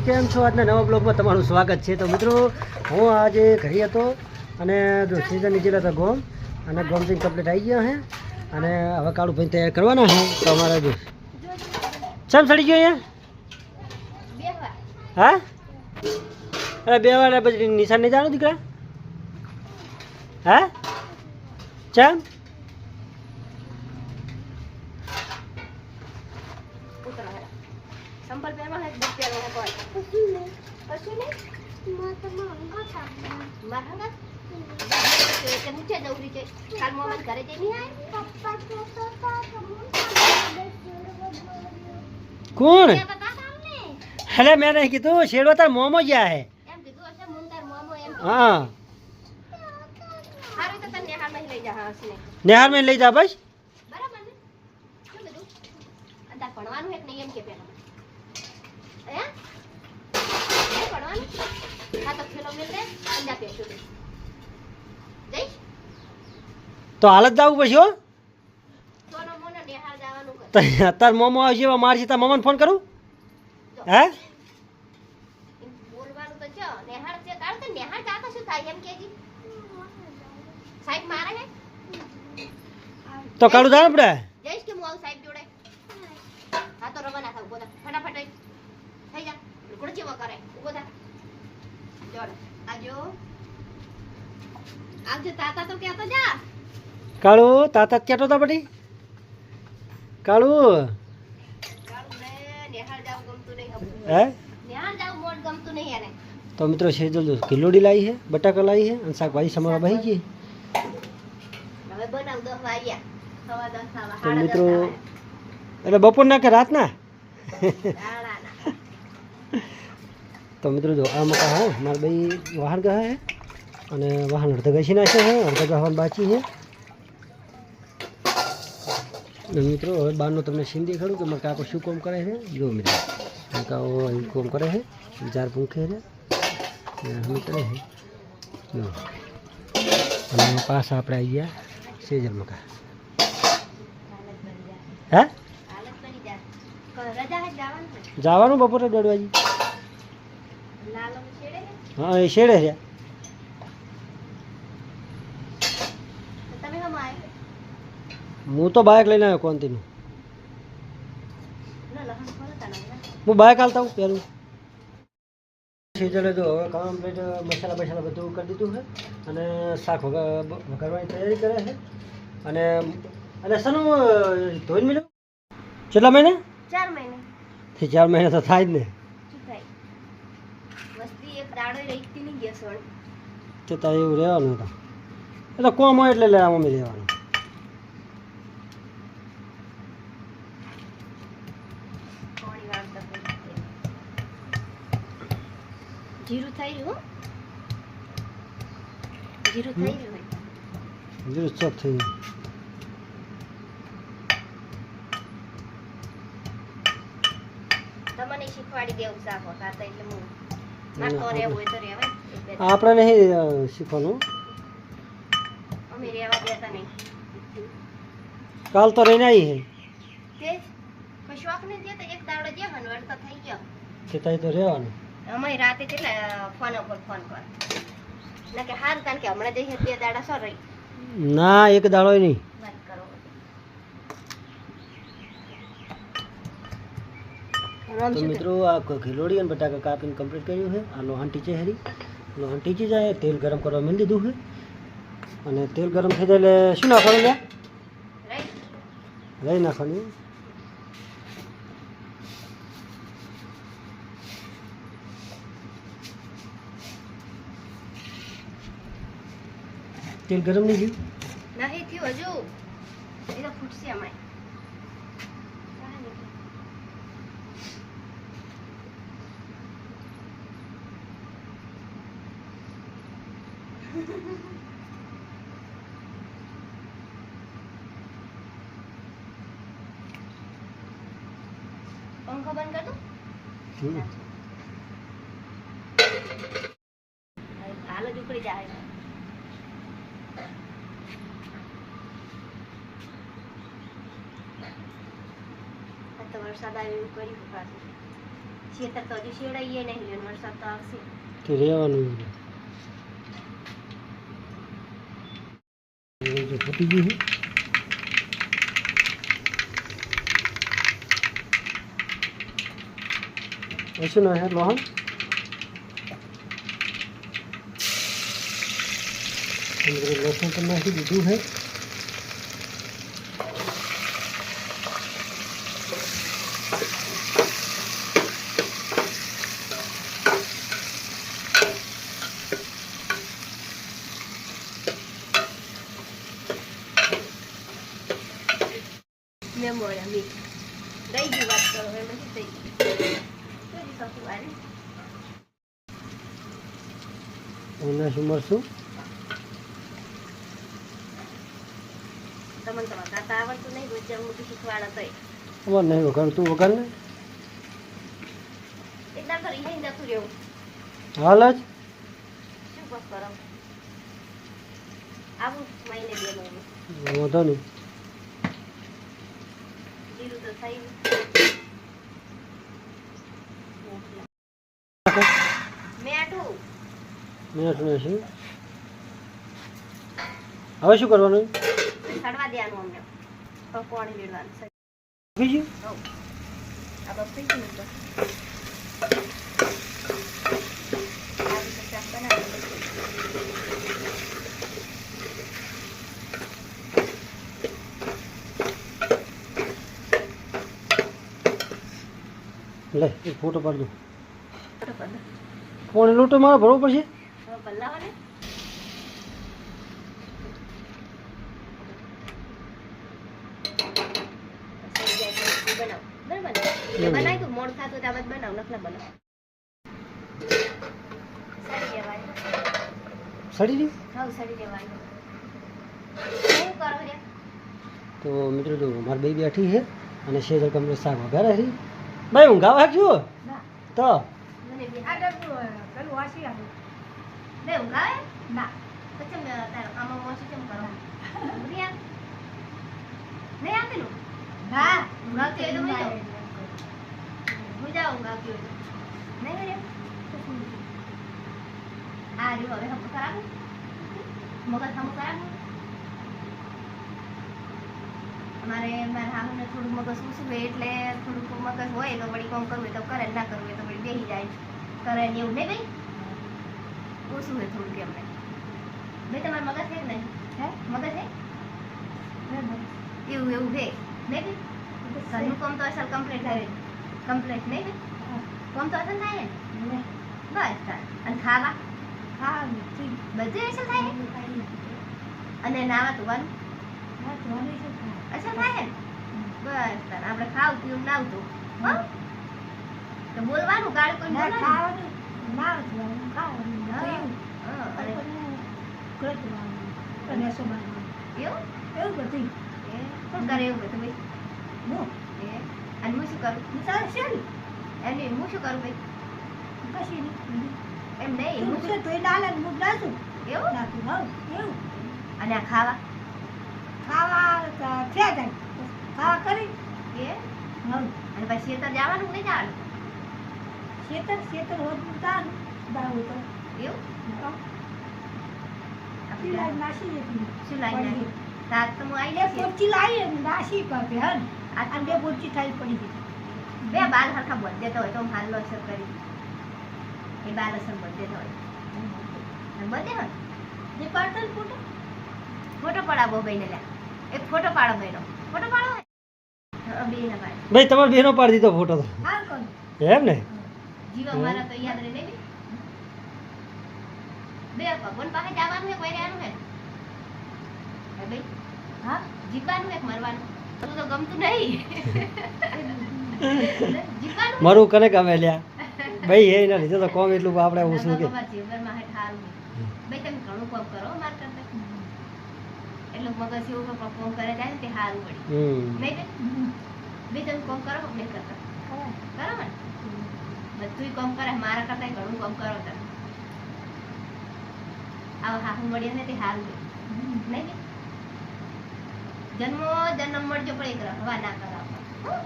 માતાજી, કેમ છો? આજના નવા બ્લોગમાં તમારું સ્વાગત છે। તો મિત્રો હું આજે ઘરે હતો અને જો સીઝન નીચેલા હતા ગોમ અને ગોમથી કમ્પ્લીટ આવી ગયા હે અને હવે કાળું ભાઈ તૈયાર કરવાના છે। તો અમારા જો ચમ સડી ગયો અહીંયા હા અરે બે વાર પછી નિશાન નહીં જાણો દીકરા હા ચમ संपल पे में बुक पे में कौन पशु ने महंगा के मुझे जरूरी है काल मोमन करे जे नहीं आए पप्पा को तो कौन क्या बता हमने अरे मैं नहीं कीधु शेड़वा तार मोमो क्या है एम कीधु अच्छा मुंतर मोमो एम हाँ हारे तो तने नेहार में ले जा हां उसने नेहार में ले जा बस बराबर ने શું કીધું અંતર ભણવાનું એક નિયમ કે પેલા હે ભણવાનું હા તો ખેલો મિલ દે અંડા પેશું દે જઈ तो हालत जाऊ पड़ी हो સોનો મોનો નેહાર જવાનું કર तार मोमो आवशे मारशी तार मोमन फोन करूँ है બોલવાનું તો છે નેહાર છે કાળ તો નેહાર જાતો શું થાય એમ કેજી સાહેબ મારે હે तो कालू जाना पड़े જઈશ કે હું આવું સાહેબ જોડે હા તો રવાના થાવ ઉભો થા ફટાફટ થઈ જા ગુણ જેવો કરે ઉભો થા જોડ આજો આવજો તાતા તો કહેતો જા कालू ताता क्या था बड़ी कालू કાળું ને નેહાર જાવ ગમતું નહીં હવે है નેહાર જાવ મોડ ગમતું નહીં એને तो मित्रों सेजल जो किलोड़ी लाई है बटाका लाई है और शाक भाजी समारा भाई जी હવે બનાવ 10 વાગ્યા સવા 10 થવા तो मित्रों એટલે બપોર ના કે રાત ના દાડાના तो मित्रों जो आ मका है मार भाई वाहन गया है અને વાહન અડધા ઘસી નાખે છે અડધા ગહવાનું બાકી છે અને મિત્રો હવે બહારનો તમને સીન દેખાડું કે મારા કાકો શું કામ કરે છે જો મિત્રો કાકો અહીં કામ કરે છે જાર પૂંખે છે હમ કરે છે જો અને પાછા આપણે આવી ગયા સેજલ મકા હે હાલત બની જા રજા હે જવાનું છે જવાનું બપોરે 1:30 વાગે લાલો છેડે હે હા એ શેડે છે તો તમે હમ આય હું તો બાઇક લઈને આવ્યો કોંતીનું ના લહન ખોલતા ના હું બાઇક હાલતા હું પહેલું સેજલે જો હવે કમ્પ્લીટ મસાલા બસાલા બધું કરી દીધું છે અને શાક વઘારવાની તૈયારી કરે છે અને અને સનું ધોઈને મળ્યું કેટલા મહિને 4 મહિને 4 મહિના તો થાય જ ને શું થાય વસ્તી એક દાડો રહી ની ગેસ વાળી તે તો એવું રહેવાનું હતું એ તો કોમ હોય એટલે લેવા મમ્મી લેવાનું પાણી વાળતા જીરું થઈ રહ્યું જીરું થઈ રહ્યું જરૂર ચોક થઈ ગયું તમને શીખવાડી દેવું શાક વઘારતા એટલે હું મારે તો રહેવું હોય તો રહેવાય એક બે આપણે નહીં શીખવાનું અમે રહેવા દેતા નહીં કાલ તો રહીને આવી છે તે કશવાક ને દે તો એક દાડો જે હનવડ તો થઈ ગયો તે તાઈ તો રહેવાનું અમે રાતે કેટલા ફોન ઉપર ફોન કર ના કે હાર કારણ કે હમણાં જઈએ 2 દાડા સો રહી ના એક દાડો નહીં વાત કરો તો મિત્રો આ ખીલોડી અને બટાકા કાપીને કમ્પ્લીટ કર્યું છે આ લોહાન ટીચે હેરી લોહાન ટીચી જાય તેલ ગરમ કરવા મેળ દીધું છે અને તેલ ગરમ થઈ જાય એટલે શું નાખવાનું લ્યા લઈ નાખવાનું તેલ ગરમ નહીં થયું નહીં થયું હજુ એ તો ફૂટશે અમારે પંખો બંધ કર દો હાલ જ ઉકળી જાય વરસાદ આવે એવું કર્યું પાછું ખેતર તો હજુ શેવડાઈએ નહીં લ્યો, વરસાદ તો આવશે. તે રહેવાનું જો ફૂટી ગયું છે શું ના હે લોહન લસણ તો નાખી દીધું છે. મેમોરા મીઠ રહી ગયું વાત કરો એમાં શું થઈ ગયું શકું આને એના શું મરશું તમને તો વગાડતા આવડતું નહીં રોજ હું તો શીખવાડો તો અમારે નહીં વગાડ તું વગાડ ને એકદમ તો રીહાઈ જતું રહેવું હાલ જ શું બસ કરો આવું મહિને 2 મહિને વાંધો નહીં જીરું તો થઈ મેઠું મિનિટ શું હવે શું કરવાનું સડવા દેવાનું અમને તો પાણી રેડવાનું છે બીજું આ બસ થઈ ગયું તો આવી તો શાક બનાવી લે એક ફોટો પાડજો તો બંધ પાણી લોટો મારે ભરવો પડશે હવે બદલાવો ને બનાવી તું મોડ થતું ત્યાં બાદ બનાવ નખલા બનાવ સડી દેવાય સડી ગયું હા સડી દેવાય શું કરો રે તો મિત્રો જો મારી બેબી બેઠી છે અને શેર કમરે શાક વઘારે છે ભાઈ ઊંઘ આવે છો ના તો મને બી આ ડબલું પેલું વાસી આપું બે ઊંઘાવે ના પછી મેં તાર આમાં વાસી કેમ કરો રિયા નહીં આપેલું ના ઊંઘાવતી હોય તો મજા ઊંઘાવતી હોય નહીં રે આ રહ્યું હવે હમ કરાવું મગજ હમ કરાવું અમારે મારા હાહુને થોડું મગજ શું હોય એટલે થોડુંક મગજ હોય તો વળી કોમ કરવું હોય તો કરે ના કરવું હોય તો વળી બેસી જાય કરે ને એવું નહીં ભાઈ ઓછું હોય થોડુંક એમને ભાઈ તમારે મગજ છે કે નહીં હે મગજ છે એવું એવું છે નહીં ભાઈ ઘરનું કામ તો અસલ કમ્પ્લીટ થાય કમ્પ્લીટ નહીં ભાઈ કામ તો અસલ થાય ને બસ અને ખાવા બધું અસલ થાય અને નાવા ધોવાનું અસલ થાય ને બસ આપણે ખાવું પીવું નાવતું તો બોલવાનું ગાળ કોઈ બોલવાનું એવું બધું કરે એવું બધું ભાઈ અને હું શું કરું એમને હું શું કરું ભાઈ એમ નહીં હું શું એવું અને આ ખાવા કરી એ અને પછી શેતર જવાનું નહીં જવાનું એવું શું લાવી નાખ્યું તાર તો હું આવી જશે બે બાલ હરખા બોલ દેતો હોય તો હાલ અસર કરી એ બાલ અસર બોલ દેતો હોય બધે હોય જે પડતો ફોટો પડાવો ભાઈને લે એક ફોટો પાડો ભાઈનો ફોટો પાડો બે ના પાડે ભાઈ તમારે બેનો પાડી દીધો ફોટો તો એમ ને જીવા મારા તો યાદ રહે નહીં બે ભગવાન પાસે જવાનું હે કોઈ રહેવાનું હે ભાઈ હા જીવવાનું એક મરવાનું તું તો ગમતું નહીં જીવવાનું મારું કને ગમે લ્યા ભાઈ એના લીધે તો કોમ એટલું આપણે ઓછું કે જીવનમાં હે ઠારું ભાઈ તમે ઘણું કામ કરો માર કરતા એટલું મગજ એવું કામ કરે જાય ને તે સારું વળી નહીં બે તમે કામ કરો નહીં કરતા કરો ને બધું કામ કરે મારા કરતા ઘણું કામ કરો તમે આવા હાહુ મળ્યા ને તે સારું નહીં જન્મ મળજો પણ એક હવા ના કરાવવા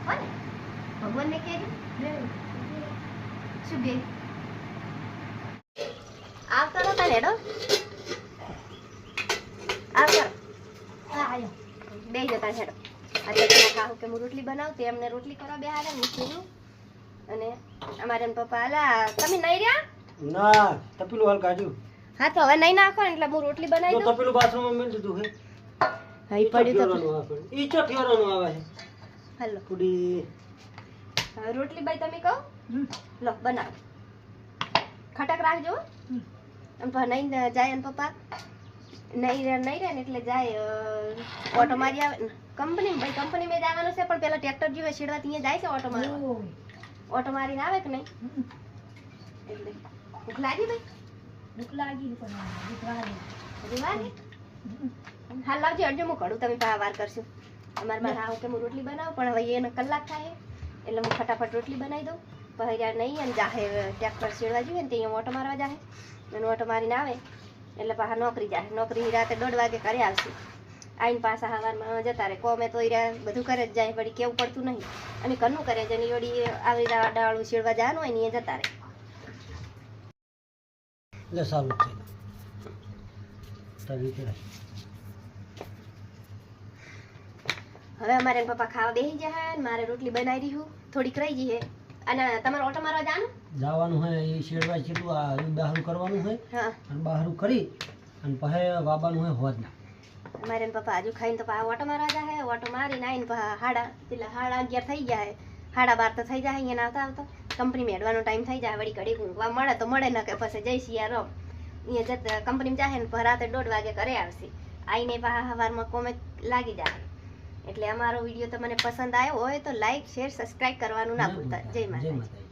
હો ને ભગવાનને કહેજો શું બે આવતો નતા હેડો આવતો હા આયો બે જતા હેડો આ ચટણી ખાવું કે હું રોટલી બનાવતી એમને રોટલી કરવા બેહાડે મૂકીનું અને અમારે એમ પપ્પા આલા તમે નહીં રહ્યા ના તપેલું હાલ કાઢ્યું હા તો હવે નહીં નાખો ને એટલે હું રોટલી બનાવી તો દઉં તપેલું બાથરૂમમાં મેળ દીધું છે હા ઈ પડ્યું તો ઈ ચો ફેરવાનું આવે છે હાલો થોડી હવે રોટલી બાઈ તમે કહો લો બનાવો ખટક રાખજો એમ તો નહીં જાય ને પપ્પા નહીં રહે ને એટલે જાય ઓટો મારી આવે કંપની ભાઈ કંપનીમાં જવાનું છે પણ પેલા ટ્રેક્ટર જેવા છેડવા ત્યાં જાય છે ઓટો મારવા ઓટો મારીને આવે કે નહીં એટલે ભૂખ લાગી ભાઈ ભૂખ લાગી પણ ભૂખ લાગી હજી વાર નહીં? હાલ લાવજો અડજો હું કરું તમે પા વાર કરશું અમારે મારે આવું કે હું રોટલી બનાવું પણ હવે એને કલાક થાય એટલે હું ફટાફટ રોટલી બનાવી દઉં પછી યાર નહીં અને જાહે ટ્રેક્ટર છેડવા જોઈએ ને ત્યાં ઓટો મારવા જાહે અને ઓટો મારીને આવે એટલે પાછા નોકરી જાય નોકરી રાતે 1:30 વાગે ઘરે આવશે આઈને પાછા સવારમાં જતા રહે કોમે તો બધું કરે જ જાય વળી કેવું પડતું નહીં અને ઘરનું કરે છે ને વળી આવી ડાળું છેડવા જવાનું હોય ને એ જતા રહે એટલે સારું છે તારી રીતે હવે અમારે એના પપ્પા ખાવા બેસી જાય ને મારે રોટલી બનાવી રહી હું થોડીક રહી જઈએ અને તમારે ઓટો મારવા જવાનું જવાનું હોય એ શેડવા જેટલું આ બહારું કરવાનું હોય હા અને બહારું કરી અને પછી વાબાનું હોય હોજ ના અમારે એના પપ્પા હજુ ખાઈને તો પાછા ઓટો મારવા જાય ઓટો મારીને આવીને પાછા સાડા 11 થઈ જાય 12:30 તો થઈ જાય અહીંયા આવતા આવતા કંપનીમાં હેડવાનો ટાઈમ થઈ જાય વળી ઘડી ઊંઘવા મળે તો મળે ને કે પછી જઈ સિયા રમ અહીંયા જતા કંપનીમાં જાય ને પછી રાતે 1:30 વાગે ઘરે આવશે આવીને પાછા સવારમાં કોમે લાગી જાય એટલે અમારો વિડીયો તમને પસંદ આવ્યો હોય તો લાઈક શેર સબસ્ક્રાઇબ કરવાનું ના ભૂલતા જય માતાજી.